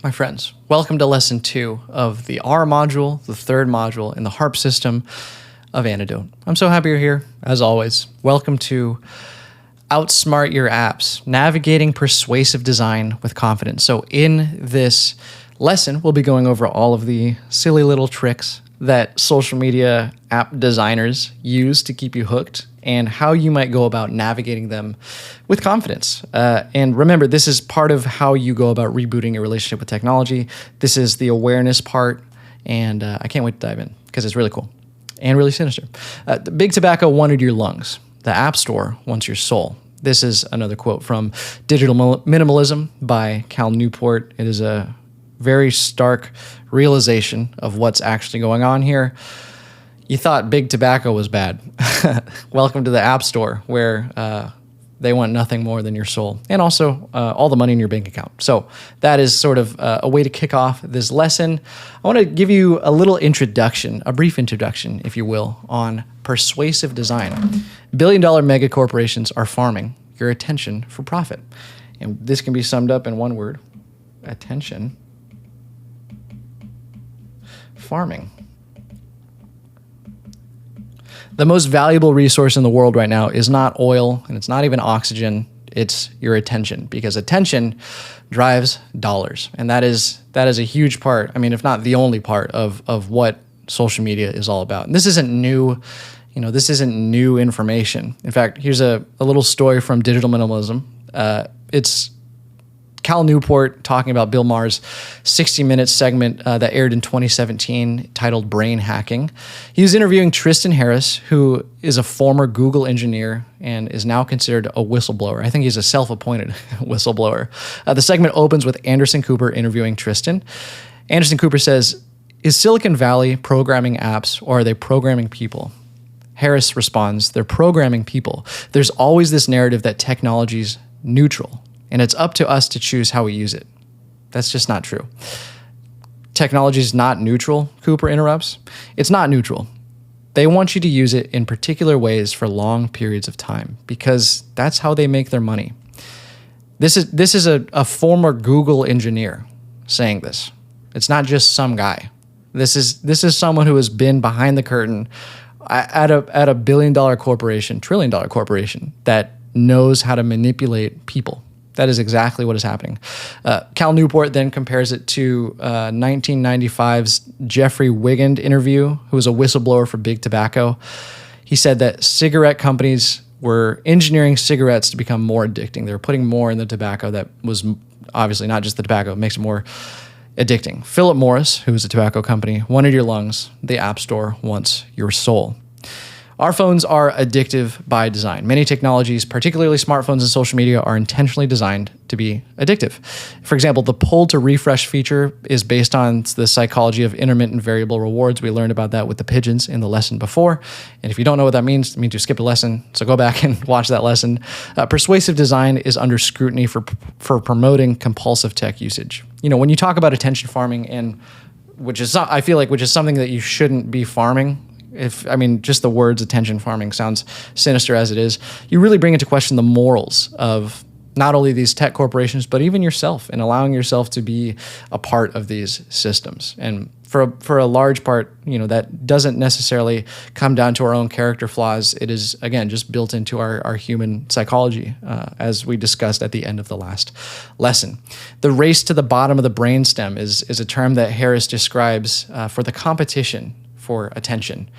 my friends, welcome to lesson 2 of the R module, the third module in the HARP system of Antidote. I'm so happy you're here, as always. Welcome to Outsmart Your Apps, navigating persuasive design with confidence. So in this lesson, we'll be going over all of the silly little tricks that social media app designers use to keep you hooked and how you might go about navigating them with confidence. And remember, this is part of how you go about rebooting your relationship with technology. This is the awareness part, and I can't wait to dive in because it's really cool and really sinister. The Big Tobacco wanted your lungs. The App Store wants your soul. This is another quote from Digital Minimalism by Cal Newport. It is a very stark realization of what's actually going on here. You thought Big Tobacco was bad. Welcome to the App Store, where they want nothing more than your soul and also all the money in your bank account. So that is sort of a way to kick off this lesson. I want to give you a little introduction, a brief introduction, if you will, on persuasive design. Billion-dollar mega corporations are farming your attention for profit. And this can be summed up in one word: attention farming. The most valuable resource in the world right now is not oil, and it's not even oxygen. It's your attention, because attention drives dollars. And that is a huge part, I mean, if not the only part of what social media is all about. And this isn't new, this isn't new information. In fact, here's a little story from Digital Minimalism. It's Cal Newport talking about Bill Maher's 60-minute segment that aired in 2017 titled Brain Hacking. He was interviewing Tristan Harris, who is a former Google engineer and is now considered a whistleblower. I think he's a self-appointed whistleblower. The segment opens with Anderson Cooper interviewing Tristan. Anderson Cooper says, "Is Silicon Valley programming apps, or are they programming people?" Harris responds, "They're programming people. There's always this narrative that technology's neutral, and it's up to us to choose how we use it. That's just not true." Technology is not neutral, Cooper interrupts. It's not neutral. They want you to use it in particular ways for long periods of time, because that's how they make their money. This is a former Google engineer saying this. It's not just some guy. This is someone who has been behind the curtain at a billion-dollar corporation, trillion-dollar corporation that knows how to manipulate people. That is exactly what is happening. Cal Newport then compares it to 1995's Jeffrey Wigand interview, who was a whistleblower for Big Tobacco. He said that cigarette companies were engineering cigarettes to become more addicting. They were putting more in the tobacco that was obviously not just the tobacco, it makes it more addicting. Philip Morris, who is a tobacco company, wanted your lungs. The App Store wants your soul. Our phones are addictive by design. Many technologies, particularly smartphones and social media, are intentionally designed to be addictive. For example, the pull to refresh feature is based on the psychology of intermittent variable rewards. We learned about that with the pigeons in the lesson before. And if you don't know what that means, it means you skipped a lesson. So go back and watch that lesson. Persuasive design is under scrutiny for promoting compulsive tech usage. When you talk about attention farming, and which is something that you shouldn't be farming. Just the words attention farming sounds sinister as it is. You really bring into question the morals of not only these tech corporations, but even yourself, and allowing yourself to be a part of these systems. And for a large part, that doesn't necessarily come down to our own character flaws. It is, again, just built into our human psychology, as we discussed at the end of the last lesson. The race to the bottom of the brainstem is a term that Harris describes for the competition for attention.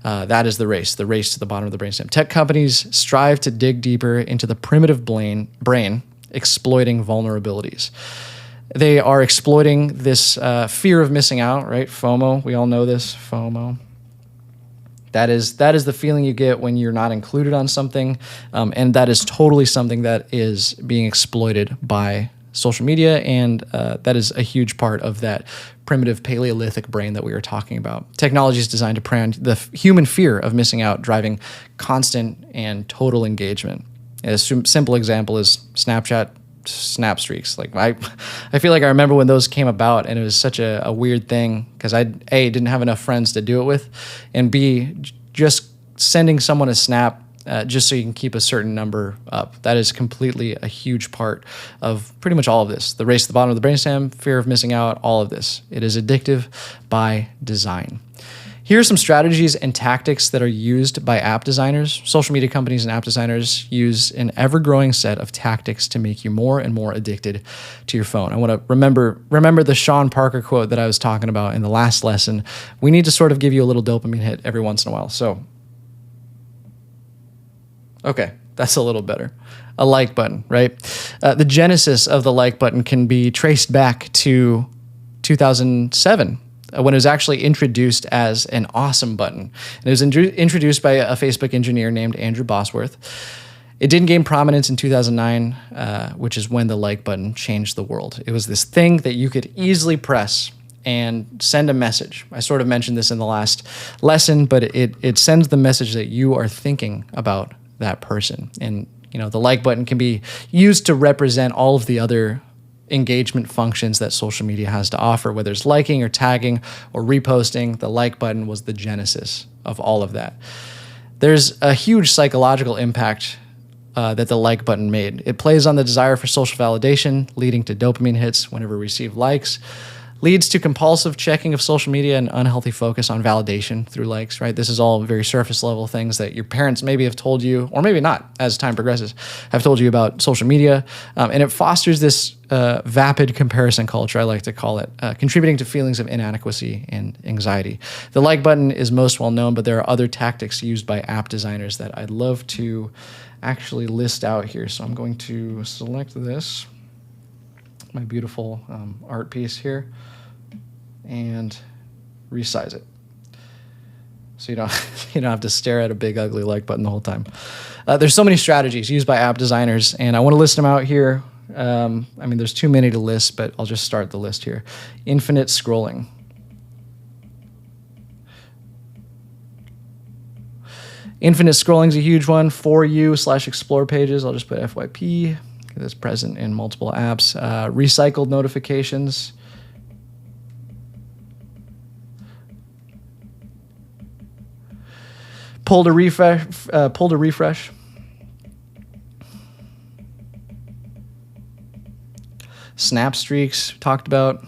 That is the race to the bottom of the brainstem. Tech companies strive to dig deeper into the primitive brain, exploiting vulnerabilities. They are exploiting this fear of missing out, right? FOMO, we all know this, FOMO. That is the feeling you get when you're not included on something, and that is totally something that is being exploited by social media, and that is a huge part of that primitive Paleolithic brain that we were talking about. Technology is designed to prey on the human fear of missing out, driving constant and total engagement. A simple example is Snapchat snap streaks. I feel like I remember when those came about, and it was such a weird thing because I didn't have enough friends to do it with, and B, just sending someone a snap just so you can keep a certain number up. That is completely a huge part of pretty much all of this. The race to the bottom of the brainstem, fear of missing out, all of this. It is addictive by design. Here are some strategies and tactics that are used by app designers. Social media companies and app designers use an ever-growing set of tactics to make you more and more addicted to your phone. I want to remember the Sean Parker quote that I was talking about in the last lesson. We need to sort of give you a little dopamine hit every once in a while. So, okay, that's a little better. A like button, right? The genesis of the like button can be traced back to 2007. When it was actually introduced as an awesome button. And it was introduced by a Facebook engineer named Andrew Bosworth. It didn't gain prominence in 2009, which is when the like button changed the world. It was this thing that you could easily press and send a message. I sort of mentioned this in the last lesson, but it sends the message that you are thinking about that person. And the like button can be used to represent all of the other engagement functions that social media has to offer, whether it's liking or tagging or reposting. The like button was the genesis of all of that. There's a huge psychological impact that the like button made. It plays on the desire for social validation, leading to dopamine hits whenever we receive likes, leads to compulsive checking of social media and unhealthy focus on validation through likes, right? This is all very surface level things that your parents maybe have told you, or maybe not as time progresses, have told you about social media. And it fosters this vapid comparison culture, I like to call it, contributing to feelings of inadequacy and anxiety. The like button is most well known, but there are other tactics used by app designers that I'd love to actually list out here. So I'm going to select this, my beautiful art piece here, and resize it. So you don't have to stare at a big ugly like button the whole time. There's so many strategies used by app designers, and I want to list them out here. There's too many to list, but I'll just start the list here. Infinite scrolling. Infinite scrolling is a huge one. For you/explore pages. I'll just put FYP. That's present in multiple apps. Recycled notifications. Pull to refresh. Snap streaks, talked about.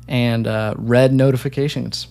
And red notifications.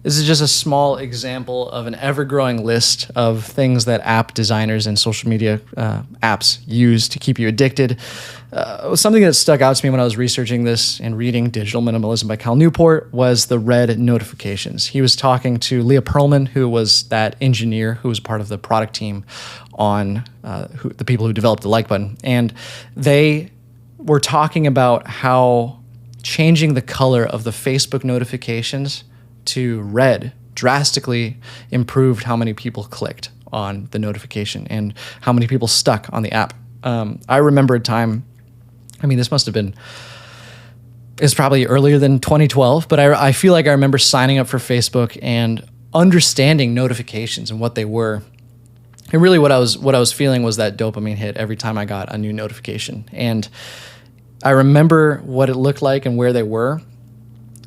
This is just a small example of an ever-growing list of things that app designers and social media apps use to keep you addicted. Something that stuck out to me when I was researching this and reading Digital Minimalism by Cal Newport was the red notifications. He was talking to Leah Pearlman, who was that engineer who was part of the product team on the people who developed the like button. And they were talking about how changing the color of the Facebook notifications to red drastically improved how many people clicked on the notification and how many people stuck on the app. I remember a time, this must have been, it's probably earlier than 2012, but I feel like I remember signing up for Facebook and understanding notifications and what they were. And really what I was feeling was that dopamine hit every time I got a new notification. And I remember what it looked like and where they were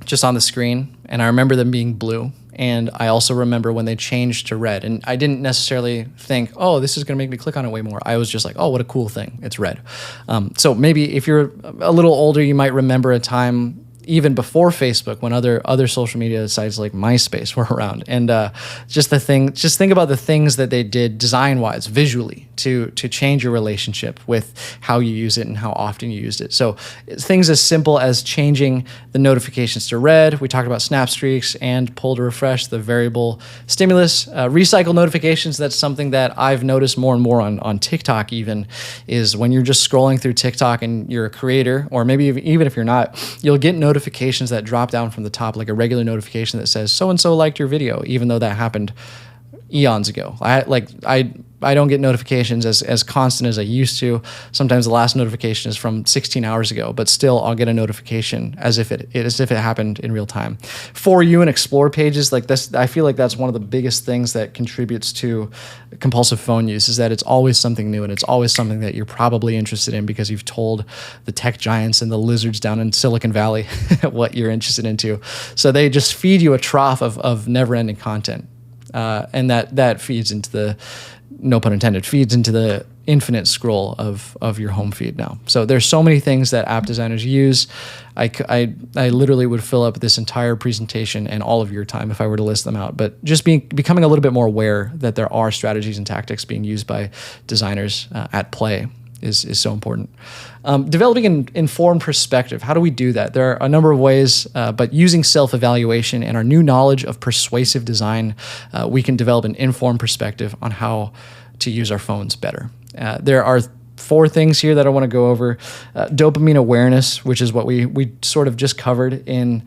just on the screen, and I remember them being blue. And I also remember when they changed to red. And I didn't necessarily think, oh, this is going to make me click on it way more. I was just like, oh, what a cool thing. It's red. So maybe if you're a little older, you might remember a time even before Facebook when other social media sites like MySpace were around. And just think about the things that they did design-wise, visually, to change your relationship with how you use it and how often you used it. So things as simple as changing the notifications to red. We talked about snap streaks and pull to refresh, the variable stimulus. Recycle notifications, that's something that I've noticed more and more on TikTok even, is when you're just scrolling through TikTok and you're a creator, or maybe even if you're not, you'll get notifications that drop down from the top, like a regular notification that says so-and-so liked your video, even though that happened eons ago. I don't get notifications as constant as I used to. Sometimes the last notification is from 16 hours ago, but still I'll get a notification as if it happened in real time. For You and Explore pages like this, I feel like that's one of the biggest things that contributes to compulsive phone use, is that it's always something new and it's always something that you're probably interested in because you've told the tech giants and the lizards down in Silicon Valley what you're interested into. So they just feed you a trough of never-ending content. And that feeds into the, no pun intended, feeds into the infinite scroll of your home feed now. So there's so many things that app designers use. I literally would fill up this entire presentation and all of your time if I were to list them out. But just becoming a little bit more aware that there are strategies and tactics being used by designers at play is so important. Developing an informed perspective. How do we do that? There are a number of ways, but using self-evaluation and our new knowledge of persuasive design, we can develop an informed perspective on how to use our phones better. There are 4 things here that I want to go over. Dopamine awareness, which is what we sort of just covered in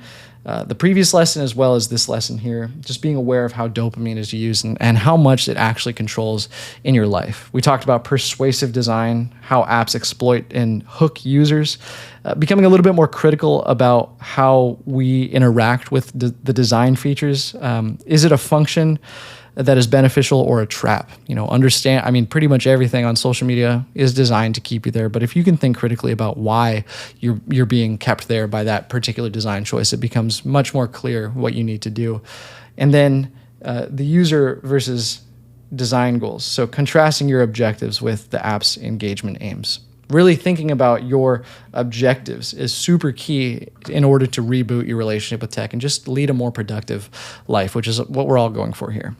the previous lesson as well as this lesson here, just being aware of how dopamine is used and how much it actually controls in your life. We talked about persuasive design, how apps exploit and hook users, becoming a little bit more critical about how we interact with the design features. Is it a function that is beneficial or a trap? Pretty much everything on social media is designed to keep you there. But if you can think critically about why you're being kept there by that particular design choice, it becomes much more clear what you need to do. And then the user versus design goals. So contrasting your objectives with the app's engagement aims. Really thinking about your objectives is super key in order to reboot your relationship with tech and just lead a more productive life, which is what we're all going for here.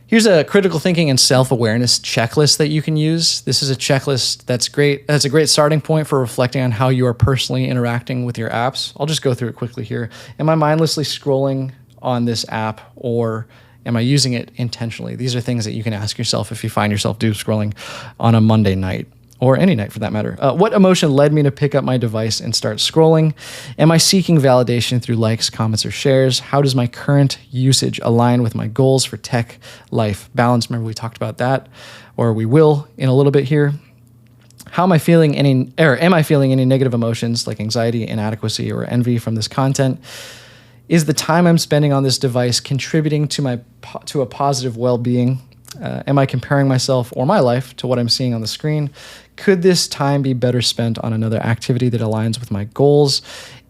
Here's a critical thinking and self-awareness checklist that you can use. This is a checklist that's great. That's a great starting point for reflecting on how you are personally interacting with your apps. I'll just go through it quickly here. Am I mindlessly scrolling on this app, or am I using it intentionally? These are things that you can ask yourself if you find yourself doom scrolling on a Monday night, or any night for that matter. What emotion led me to pick up my device and start scrolling? Am I seeking validation through likes, comments, or shares? How does my current usage align with my goals for tech life balance? Remember, we talked about that, or we will in a little bit here. Am I feeling any negative emotions like anxiety, inadequacy, or envy from this content? Is the time I'm spending on this device contributing to a positive well-being? Am I comparing myself or my life to what I'm seeing on the screen? Could this time be better spent on another activity that aligns with my goals?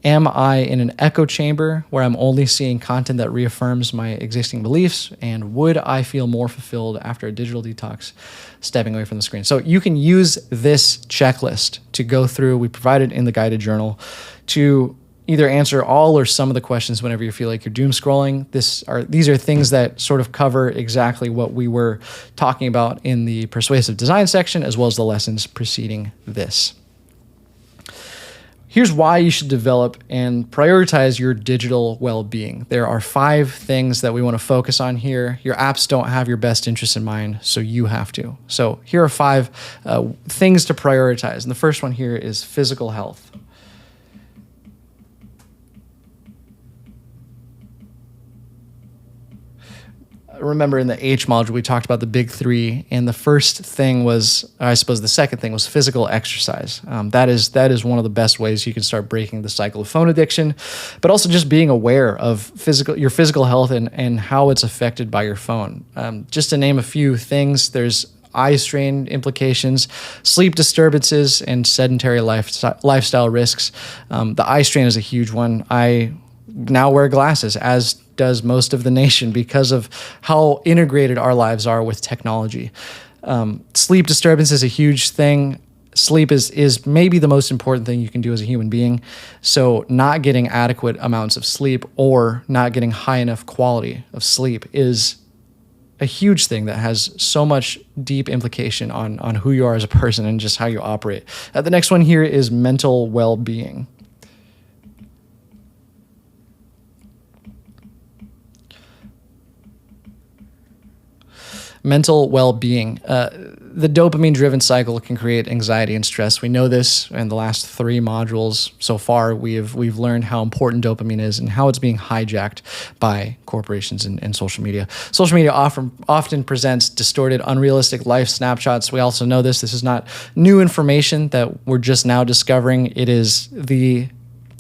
Am I in an echo chamber where I'm only seeing content that reaffirms my existing beliefs? And would I feel more fulfilled after a digital detox stepping away from the screen? So you can use this checklist to go through. We provide it in the guided journal to either answer all or some of the questions whenever you feel like you're doom scrolling. These are things that sort of cover exactly what we were talking about in the persuasive design section, as well as the lessons preceding this. Here's why you should develop and prioritize your digital well-being. There are 5 things that we want to focus on here. Your apps don't have your best interests in mind, so you have to. So here are 5 things to prioritize. And the first one here is physical health. Remember in the H module, we talked about the big 3, and the first thing was, I suppose the second thing was physical exercise. That is one of the best ways you can start breaking the cycle of phone addiction, but also just being aware of your physical health and how it's affected by your phone. Just to name a few things, there's eye strain implications, sleep disturbances, and sedentary lifestyle risks. The eye strain is a huge one. I now wear glasses, as does most of the nation, because of how integrated our lives are with technology. Sleep disturbance is a huge thing. Sleep is maybe the most important thing you can do as a human being. So not getting adequate amounts of sleep or not getting high enough quality of sleep is a huge thing that has so much deep implication on who you are as a person and just how you operate. The next one here is mental well-being. Mental well-being. the dopamine-driven cycle can create anxiety and stress. We know this in the last 3 modules so far. We've learned how important dopamine is and how it's being hijacked by corporations and social media. Social media often presents distorted, unrealistic life snapshots. We also know this. This is not new information that we're just now discovering. It is the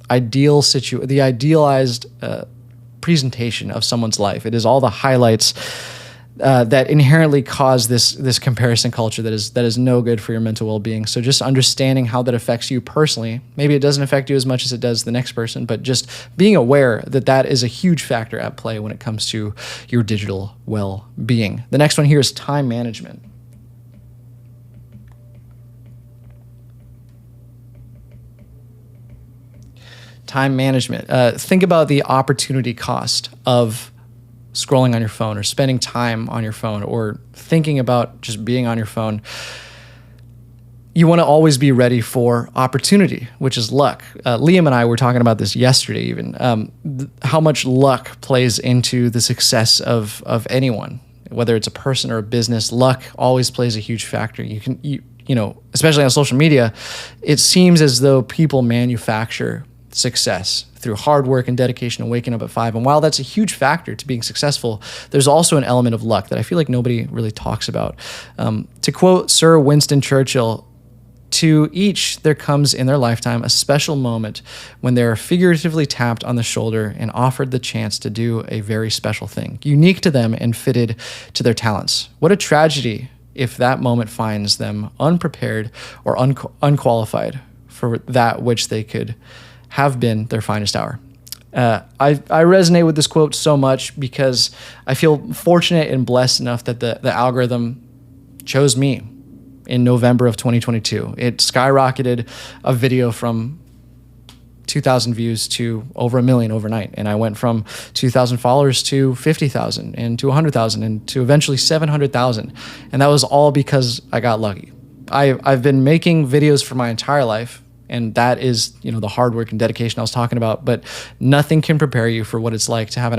idealized presentation of someone's life. It is all the highlights that inherently cause this comparison culture that is no good for your mental well-being. So just understanding how that affects you personally. Maybe it doesn't affect you as much as it does the next person, but just being aware that that is a huge factor at play when it comes to your digital well-being. The next one here is time management. Time management. Think about the opportunity cost of scrolling on your phone or spending time on your phone or thinking about just being on your phone. You want to always be ready for opportunity, which is luck. Liam and I were talking about this yesterday even, how much luck plays into the success of anyone, whether it's a person or a business. Luck always plays a huge factor. You know, especially on social media, it seems as though people manufacture success through hard work and dedication and waking up at 5. And while that's a huge factor to being successful, there's also an element of luck that I feel like nobody really talks about. To quote Sir Winston Churchill, to each there comes in their lifetime a special moment when they are figuratively tapped on the shoulder and offered the chance to do a very special thing, unique to them and fitted to their talents. What a tragedy if that moment finds them unprepared or unqualified for that which they could have been their finest hour. I resonate with this quote so much because I feel fortunate and blessed enough that the algorithm chose me in November of 2022. It skyrocketed a video from 2,000 views to over 1 million overnight. And I went from 2,000 followers to 50,000 and to 100,000 and to eventually 700,000. And that was all because I got lucky. I've been making videos for my entire life. And that is, you know, the hard work and dedication I was talking about. But nothing can prepare you for what it's like to have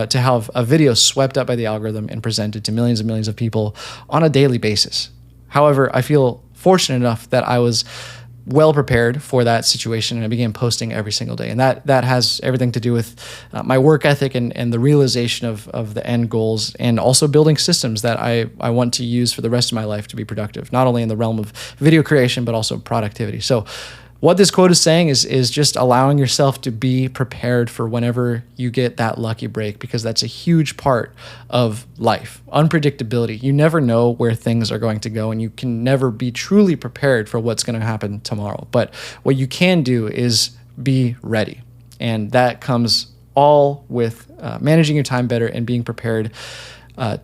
to have a video swept up by the algorithm and presented to millions and millions of people on a daily basis. However, I feel fortunate enough that I was well prepared for that situation, and I began posting every single day. And that has everything to do with my work ethic and the realization of the end goals, and also building systems that I want to use for the rest of my life to be productive, not only in the realm of video creation, but also productivity. So what this quote is saying is just allowing yourself to be prepared for whenever you get that lucky break, because that's a huge part of life. Unpredictability. You never know where things are going to go, and you can never be truly prepared for what's going to happen tomorrow. But what you can do is be ready. And that comes all with managing your time better and being prepared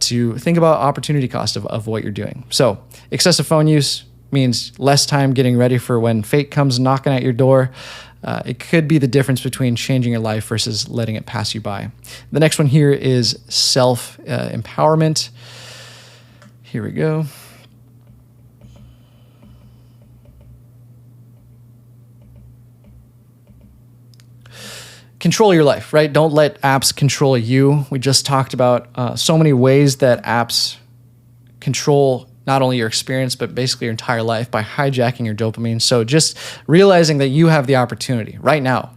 to think about opportunity cost of what you're doing. So excessive phone use means less time getting ready for when fate comes knocking at your door. It could be the difference between changing your life versus letting it pass you by. The next one here is self-empowerment. Here we go. Control your life, right? Don't let apps control you. We just talked about so many ways that apps control not only your experience, but basically your entire life by hijacking your dopamine. So just realizing that you have the opportunity right now,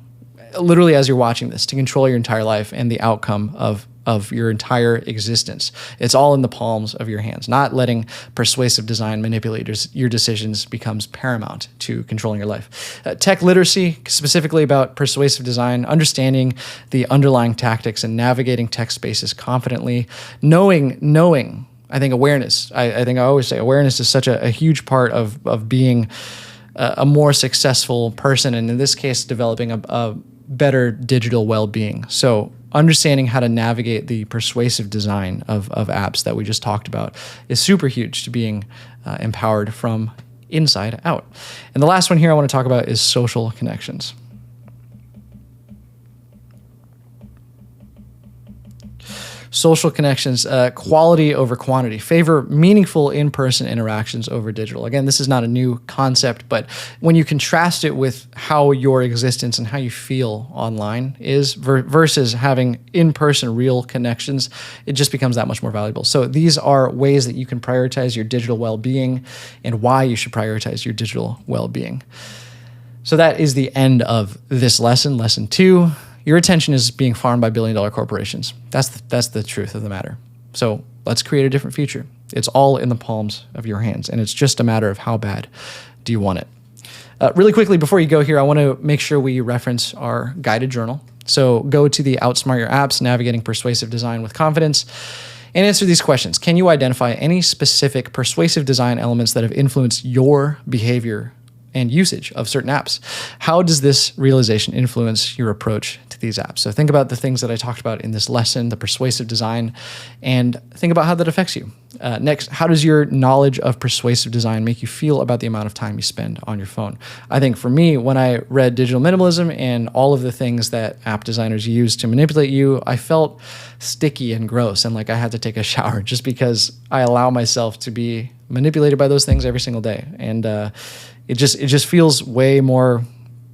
literally as you're watching this, to control your entire life and the outcome of your entire existence. It's all in the palms of your hands. Not letting persuasive design manipulate your decisions becomes paramount to controlling your life. Tech literacy, specifically about persuasive design, understanding the underlying tactics and navigating tech spaces confidently, knowing. I think awareness, I think I always say awareness is such a huge part of being a more successful person, and in this case, developing a better digital well-being. So understanding how to navigate the persuasive design of apps that we just talked about is super huge to being empowered from inside out. And the last one here I want to talk about is social connections. social connections, quality over quantity, favor meaningful in-person interactions over digital. Again, this is not a new concept, but when you contrast it with how your existence and how you feel online is versus having in-person real connections, it just becomes that much more valuable. So these are ways that you can prioritize your digital well-being and why you should prioritize your digital well-being. So that is the end of this lesson, lesson 2. Your attention is being farmed by billion-dollar corporations. That's the truth of the matter. So let's create a different future. It's all in the palms of your hands, and it's just a matter of how bad do you want it. Really quickly, before you go here, I want to make sure we reference our guided journal. So go to the Outsmart Your Apps, Navigating Persuasive Design with Confidence, and answer these questions. Can you identify any specific persuasive design elements that have influenced your behavior and usage of certain apps? How does this realization influence your approach to these apps? So think about the things that I talked about in this lesson, the persuasive design, and think about how that affects you. Next, how does your knowledge of persuasive design make you feel about the amount of time you spend on your phone? I think for me, when I read Digital Minimalism and all of the things that app designers use to manipulate you, I felt sticky and gross and like I had to take a shower just because I allow myself to be manipulated by those things every single day. And it just feels way more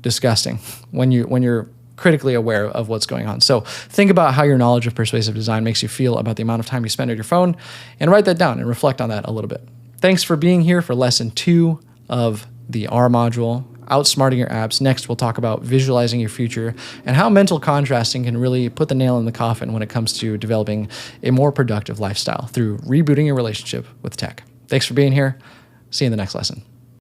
disgusting when you're critically aware of what's going on. So think about how your knowledge of persuasive design makes you feel about the amount of time you spend on your phone, and write that down and reflect on that a little bit. Thanks for being here for lesson 2 of the R module, Outsmarting Your Apps. Next, we'll talk about visualizing your future and how mental contrasting can really put the nail in the coffin when it comes to developing a more productive lifestyle through rebooting your relationship with tech. Thanks for being here. See you in the next lesson.